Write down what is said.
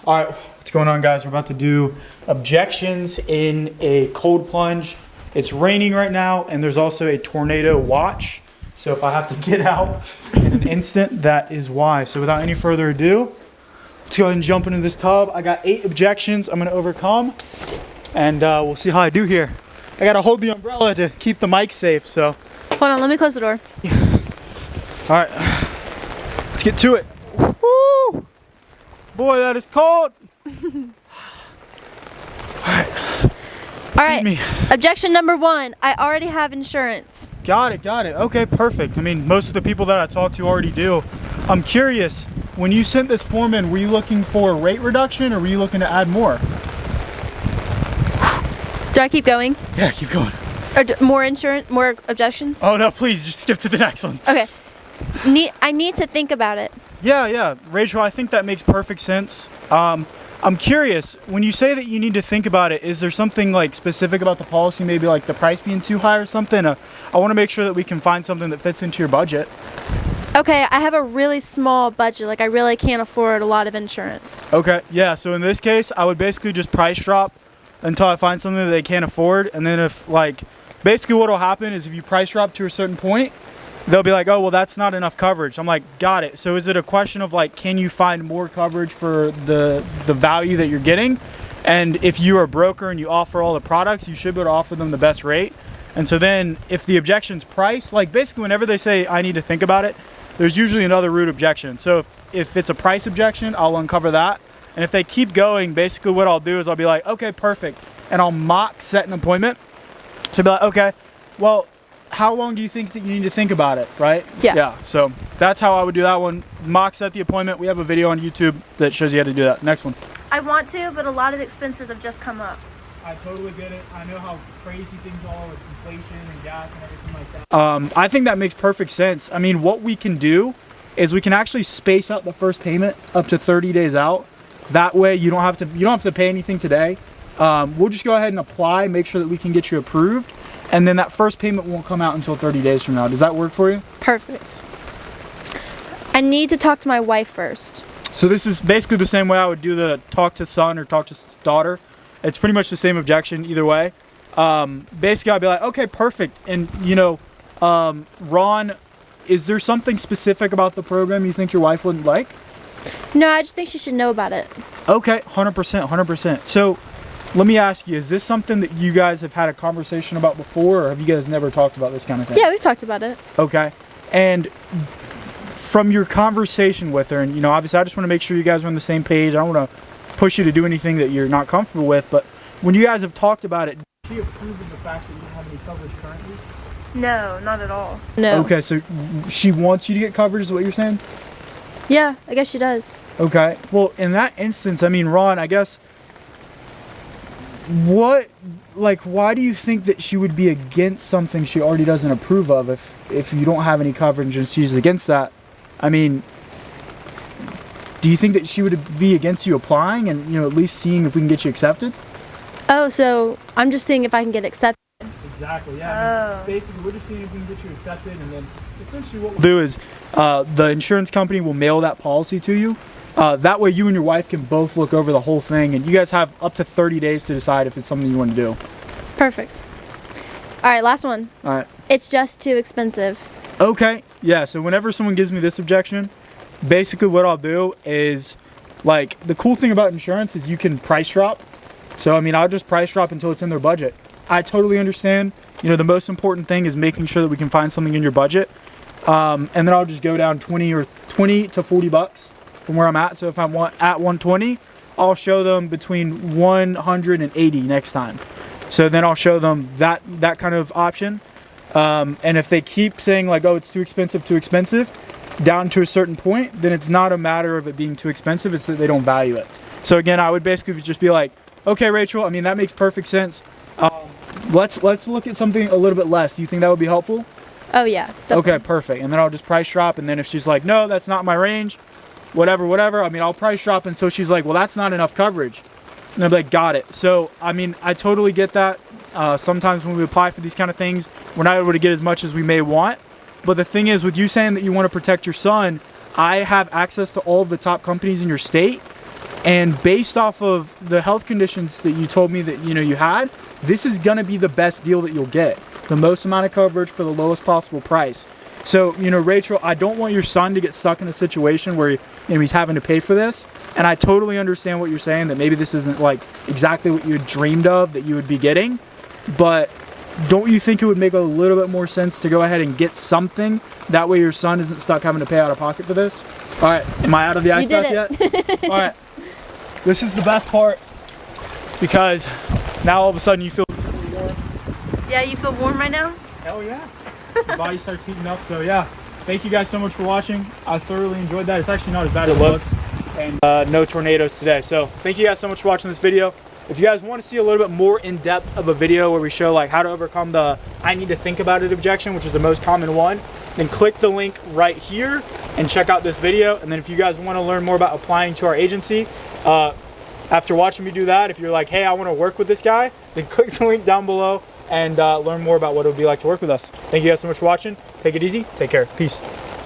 All right, what's going on, guys? We're about to do objections in a cold plunge. It's raining right now, and there's also a tornado watch. So if I have to get out in an instant, that is why. So without any further ado, let's go ahead and jump into this tub. I got 8 objections I'm gonna overcome, and we'll see how I do here. I gotta hold the umbrella to keep the mic safe, so. Hold on, let me close the door. All right, let's get to it. Woo! Boy, that is cold. All right. Objection number 1. I already have insurance. Got it. Okay, perfect. I mean, most of the people that I talk to already do. I'm curious, when you sent this form in, were you looking for a rate reduction or were you looking to add more? Do I keep going? Yeah, keep going. Or more insurance, more objections? Oh no, please, just skip to the next one. Okay. I need to think about it. Yeah. Rachel, I think that makes perfect sense. I'm curious, when you say that you need to think about it, is there something like specific about the policy, maybe like the price being too high or something? I want to make sure that we can find something that fits into your budget. Okay, I have a really small budget. Like, I really can't afford a lot of insurance. Okay, yeah, so in this case, I would basically just price drop until I find something that they can't afford. And then if, like, basically what will happen is if you price drop to a certain point, they'll be like, oh, well, that's not enough coverage. I'm like, got it. So is it a question of like, can you find more coverage for the value that you're getting? And if you are a broker and you offer all the products, you should be able to offer them the best rate. And so then if the objection's price, like basically whenever they say I need to think about it, there's usually another root objection. So if it's a price objection, I'll uncover that. And if they keep going, basically what I'll do is I'll be like, okay, perfect. And I'll mock set an appointment. So I'll be like, okay, well, how long do you think that you need to think about it, right? Yeah. So that's how I would do that one. Mock set the appointment. We have a video on YouTube that shows you how to do that. Next one. I want to, but a lot of expenses have just come up. I totally get it. I know how crazy things are with inflation and gas and everything like that. I think that makes perfect sense. I mean, what we can do is we can actually space out the first payment up to 30 days out. That way you don't have to pay anything today. We'll just go ahead and apply, make sure that we can get you approved. And then that first payment won't come out until 30 days from now. Does that work for you? Perfect. I need to talk to my wife first. So this is basically the same way I would do the talk to son or talk to daughter. It's pretty much the same objection either way. Basically, I'd be like, okay, perfect. And, you know, Ron, is there something specific about the program you think your wife wouldn't like? No, I just think she should know about it. Okay, 100%. So let me ask you, is this something that you guys have had a conversation about before, or have you guys never talked about this kind of thing? Yeah, we've talked about it. Okay. And from your conversation with her, and, you know, obviously I just want to make sure you guys are on the same page. I don't want to push you to do anything that you're not comfortable with, but when you guys have talked about it, did she approve of the fact that you don't have any coverage currently? No, not at all. No. Okay, so she wants you to get coverage is what you're saying? Yeah, I guess she does. Okay. Well, in that instance, I mean, Ron, I guess, why do you think that she would be against something she already doesn't approve of if you don't have any coverage and she's against that? I mean, do you think that she would be against you applying and, you know, at least seeing if we can get you accepted? Oh, so I'm just seeing if I can get accepted. Exactly, yeah. I mean, basically, we're just seeing if we can get you accepted, and then essentially what we'll do is the insurance company will mail that policy to you. That way you and your wife can both look over the whole thing, and you guys have up to 30 days to decide if it's something you want to do. Perfect. All right, last one. All right. It's just too expensive. Okay, yeah, so whenever someone gives me this objection, basically what I'll do is, like, the cool thing about insurance is you can price drop. So, I mean, I'll just price drop until it's in their budget. I totally understand. You know, the most important thing is making sure that we can find something in your budget. And then I'll just go down 20 to 40 bucks from where I'm at. So if I'm at 120, I'll show them between 180 next time. So then I'll show them that kind of option. And if they keep saying like, oh, it's too expensive, down to a certain point, then it's not a matter of it being too expensive. It's that they don't value it. So again, I would basically just be like, okay, Rachel, I mean, that makes perfect sense. Let's look at something a little bit less. Do you think that would be helpful? Oh, yeah. Definitely. Okay, perfect. And then I'll just price drop. And then if she's like, no, that's not my range, whatever. I mean, I'll price drop. And so she's like, well, that's not enough coverage. And I'm like, got it. So, I mean, I totally get that. Sometimes when we apply for these kind of things, we're not able to get as much as we may want. But the thing is, with you saying that you want to protect your son, I have access to all of the top companies in your state. And based off of the health conditions that you told me that you had, this is gonna be the best deal that you'll get. The most amount of coverage for the lowest possible price. So, Rachel, I don't want your son to get stuck in a situation where he's having to pay for this. And I totally understand what you're saying, that maybe this isn't like exactly what you dreamed of that you would be getting. But don't you think it would make a little bit more sense to go ahead and get something? That way your son isn't stuck having to pay out of pocket for this. All right, am I out of the ice bath yet? All right, this is the best part, because now all of a sudden you feel warm. Yeah, you feel warm right now? Hell yeah. Your body starts heating up. So yeah, thank you guys so much for watching. I thoroughly enjoyed that. It's actually not as bad as it looked. And no tornadoes today. So thank you guys so much for watching this video. If you guys want to see a little bit more in depth of a video where we show like how to overcome the I need to think about it objection, which is the most common one, then click the link right here and check out this video. And then if you guys want to learn more about applying to our agency, after watching me do that, if you're like, hey, I want to work with this guy, then click the link down below and learn more about what it would be like to work with us. Thank you guys so much for watching. Take it easy. Take care. Peace.